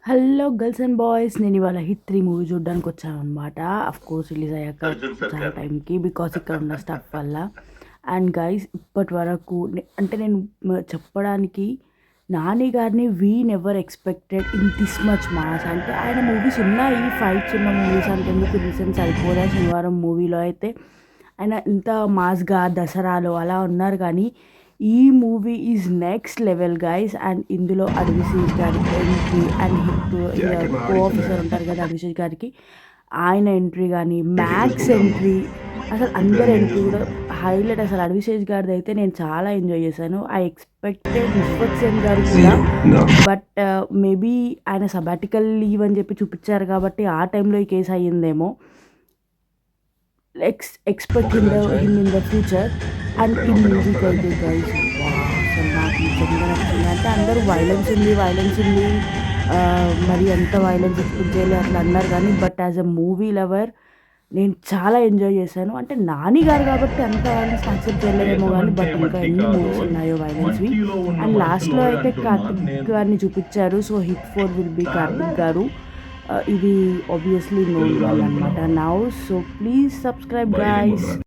Hello girls and boys, నేను ఇవాళ hit 3 movie చూడడానికి వచ్చాను అనమాట. కోర్స్ రిలీజ్ అయ్యాక చాలా టైంకి, బికాస్ ఇక్కడ ఉన్న స్టఫ్ వల్ల. అండ్ గైస్, ఇప్పటి వరకు అంటే నేను చెప్పడానికి, నాని గారిని we never expected in this much mass. అంటే ఆయన మూవీస్ ఉన్నాయి, ఫైట్స్ ఉన్న మూవీస్ అంతెందుకు, రీసెంట్ సరిపోదా శనివారం మూవీలో అయితే ఆయన ఇంత మాస్గా దసరాలో అలా ఉన్నారు. కానీ ఈ movie is next level guys. And ఇందులో అడ్విశేష్ గారి entry and hit co officer ఉంటారు కదా అడ్విశేష్ గారికి, ఆయన ఎంట్రీ కానీ, మ్యాక్స్ ఎంట్రీ, అసలు అందరి ఎంట్రీ కూడా హైలైట్. అసలు అడ్విశేష్ గారిది అయితే నేను చాలా ఎంజాయ్ చేశాను. ఐ ఎక్స్పెక్టెడ్ విశ్వక్ సేన్ గారు కూడా, బట్ మేబీ ఆయన సబాటికల్ లీవ్ అని చెప్పి చూపించారు కాబట్టి ఆ టైంలో ఈ కేసు అయ్యిందేమో. Expect him in the future. And ఈ మ్యూజిక్ అయితే గైస్ అసలు నాకు నిజంగా నచ్చింది. అంటే అందరూ వైలెన్స్ ఉంది, మరి ఎంత వైలెన్స్ ఎక్స్పెక్ట్ చేయలేదు అట్లా అన్నారు. కానీ but as a movie lover నేను చాలా ఎంజాయ్ చేశాను. అంటే నాని గారు కాబట్టి అంత వైలెన్స్ యాక్సెప్ట్ చేయలేదేమో కానీ, బట్ ఇంకా ఎన్ని మూవీస్ ఉన్నాయో వైలెన్స్వి. అండ్ లాస్ట్లో అయితే కార్తిక్ గారిని చూపించారు. So hit 4 will be Karthik గారు. ఇది ఆబ్వియస్లీ నోన్ వాళ్ళనమాట now. So please subscribe guys.